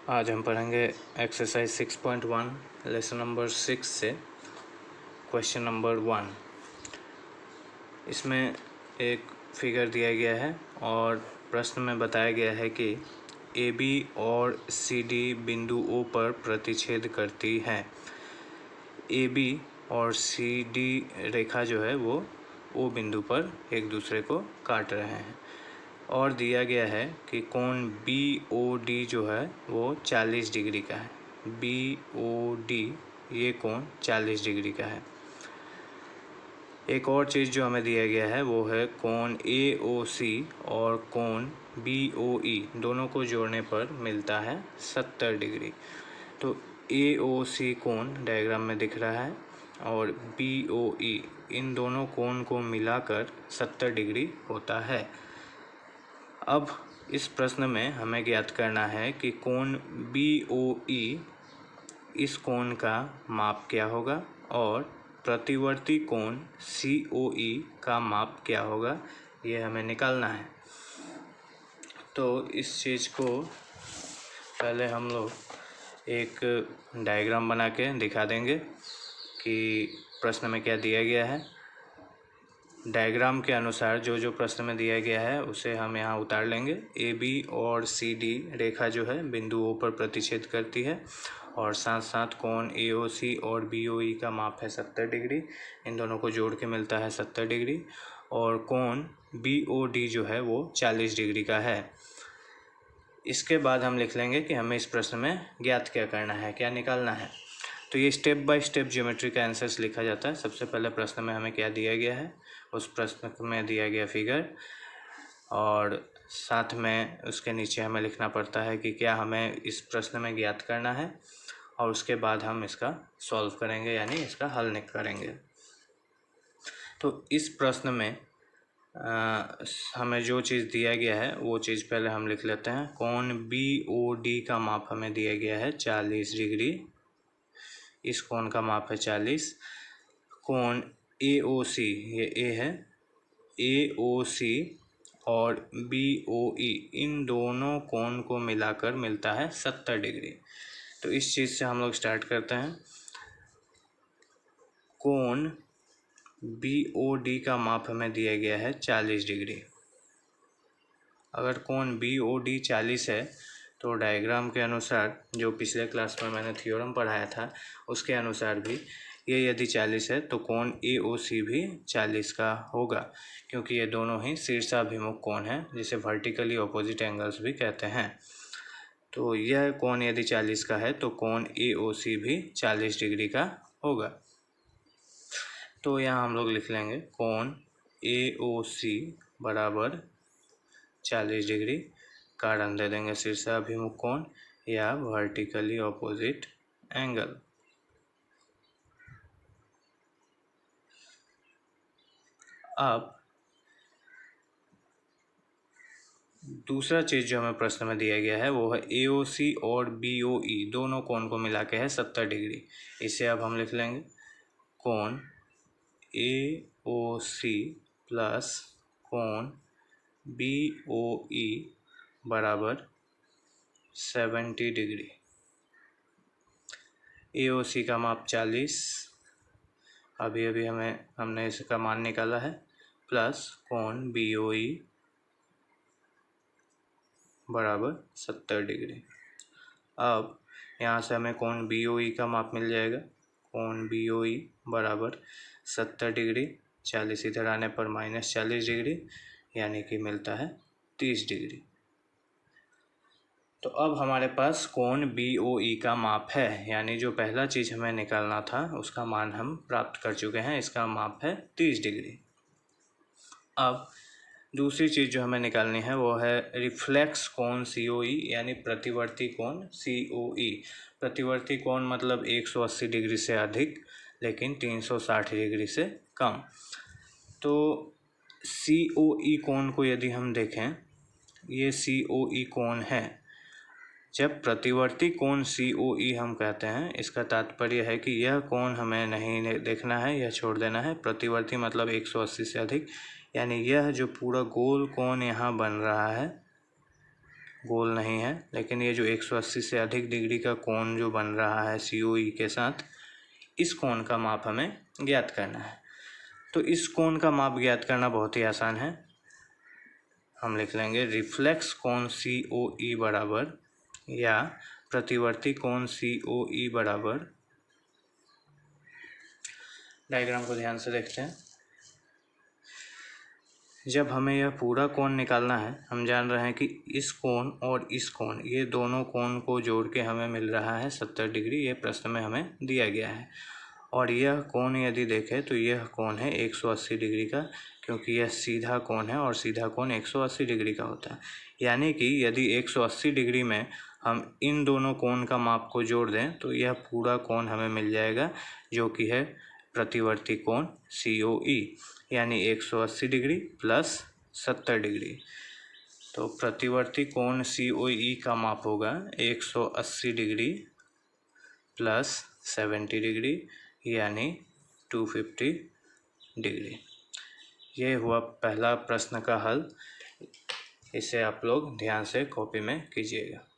आज हम पढ़ेंगे एक्सरसाइज 6.1 लेसन नंबर 6 से क्वेश्चन नंबर 1। इसमें एक फिगर दिया गया है और प्रश्न में बताया गया है कि ए बी और सी डी बिंदु ओ पर प्रतिच्छेद करती हैं। ए बी और सी डी रेखा जो है वो ओ बिंदु पर एक दूसरे को काट रहे हैं और दिया गया है कि कोण बी ओ डी जो है वो 40 डिग्री का है। बी ओ डी ये कोण 40 डिग्री का है। एक और चीज़ जो हमें दिया गया है वो है कोण ए ओ सी और कोण बी ओ ई दोनों को जोड़ने पर मिलता है 70 डिग्री। तो ए ओ सी कोण डायग्राम में दिख रहा है और बी ओ ई इन दोनों कोण को मिलाकर 70 डिग्री होता है। अब इस प्रश्न में हमें ज्ञात करना है कि कोण बी ओ ई इस कोण का माप क्या होगा और प्रतिवर्ती कोण सी ओ ई का माप क्या होगा, ये हमें निकालना है। तो इस चीज़ को पहले हम लोग एक डायग्राम बना के दिखा देंगे कि प्रश्न में क्या दिया गया है। डायग्राम के अनुसार जो प्रश्न में दिया गया है उसे हम यहाँ उतार लेंगे। ए बी और सी डी रेखा जो है बिंदु ओ पर प्रतिच्छेद करती है और साथ साथ कोण ए ओ सी और बी ओ ई का माप है 70 डिग्री। इन दोनों को जोड़ के मिलता है 70 डिग्री और कोण बी ओ डी जो है वो 40 डिग्री का है। इसके बाद हम लिख लेंगे कि हमें इस प्रश्न में ज्ञात क्या करना है, क्या निकालना है। तो ये स्टेप बाय स्टेप ज्योमेट्री का आंसर्स लिखा जाता है। सबसे पहले प्रश्न में हमें क्या दिया गया है, उस प्रश्न में दिया गया फिगर और साथ में उसके नीचे हमें लिखना पड़ता है कि क्या हमें इस प्रश्न में ज्ञात करना है और उसके बाद हम इसका सॉल्व करेंगे यानी इसका हल करेंगे। तो इस प्रश्न में हमें जो चीज़ दिया गया है वो चीज़ पहले हम लिख लेते हैं। कोण बी ओ डी का माप हमें दिया गया है 40 डिग्री। इस कोण का माप है 40। कोण ए ओ सी, ये ए है, ए ओ सी और बी ओ ई इन दोनों कोण को मिलाकर मिलता है 70 डिग्री। तो इस चीज़ से हम लोग स्टार्ट करते हैं। कोण बी ओ डी का माप हमें दिया गया है 40 डिग्री। अगर कोण बी ओ डी 40 है तो डायग्राम के अनुसार जो पिछले क्लास में मैंने थ्योरम पढ़ाया था उसके अनुसार भी ये यदि 40 है तो कोण ए ओ सी भी 40 का होगा, क्योंकि ये दोनों ही शीर्षाभिमुख कोण हैं जिसे वर्टिकली ऑपोजिट एंगल्स भी कहते हैं। तो यह कोण यदि 40 का है तो कोण ए ओ सी भी 40 डिग्री का होगा। तो यहाँ हम लोग लिख लेंगे कोण ए ओ सी बराबर 40 डिग्री, कारण दे देंगे शीर्षाभिमुख कोण या वर्टिकली ऑपोजिट एंगल। अब दूसरा चीज़ जो हमें प्रश्न में दिया गया है वो है ए ओ सी और बी ओ ई दोनों कोण को मिला के है 70 डिग्री। इसे अब हम लिख लेंगे कोण ए ओ सी प्लस कोण बी ओ ई बराबर 70 डिग्री। ए ओ सी का माप 40, अभी हमने इसका मान निकाला है, प्लस कोण बी ओ ई बराबर 70 डिग्री। अब यहाँ से हमें कोण बी ओ ई का माप मिल जाएगा। कोण बी ओ ई बराबर 70 डिग्री, 40 इधर आने पर -40 डिग्री यानी कि मिलता है 30 डिग्री। तो अब हमारे पास कोण बी ओ ई का माप है, यानी जो पहला चीज़ हमें निकालना था उसका मान हम प्राप्त कर चुके हैं। इसका माप है 30 डिग्री। अब दूसरी चीज़ जो हमें निकालनी है वो है रिफ्लेक्स कोण सी ओ ई, यानी प्रतिवर्ती कोण सी ओ ई। प्रतिवर्ती कोण मतलब 180 डिग्री से अधिक लेकिन 360 डिग्री से कम। तो सी ओ ई कोण को यदि हम देखें, ये सी ओ ई कोण है। जब प्रतिवर्ती कोण सी ओ ई हम कहते हैं, इसका तात्पर्य है कि यह कोण हमें नहीं देखना है, यह छोड़ देना है। प्रतिवर्ती मतलब 180 से अधिक, यानी यह जो पूरा गोल कोण यहाँ बन रहा है गोल नहीं है, लेकिन ये जो 180 से अधिक डिग्री का कोण जो बन रहा है COE के साथ, इस कोण का माप हमें ज्ञात करना है। तो इस कोण का माप ज्ञात करना बहुत ही आसान है। हम लिख लेंगे रिफ्लेक्स कोण COE बराबर, या प्रतिवर्ती कोण COE बराबर, डायग्राम को ध्यान से देखते हैं। जब हमें यह पूरा कोण निकालना है, हम जान रहे हैं कि इस कोण और इस कोण, ये दोनों कोण को जोड़ के हमें मिल रहा है 70 डिग्री। ये प्रश्न में हमें दिया गया है। और यह कोण यदि देखें तो यह कोण है 180 डिग्री का, क्योंकि यह सीधा कोण है और सीधा कोण 180 डिग्री का होता है। यानी कि यदि 180 डिग्री में हम इन दोनों कोण का माप को जोड़ दें तो यह पूरा कोण हमें मिल जाएगा, जो कि है प्रतिवर्ती कोण COE, यानी 180 डिग्री प्लस 70 डिग्री। तो प्रतिवर्ती कोण COE का माप होगा 180 डिग्री प्लस 70 डिग्री, यानी 250 डिग्री। ये हुआ पहला प्रश्न का हल। इसे आप लोग ध्यान से कॉपी में कीजिएगा।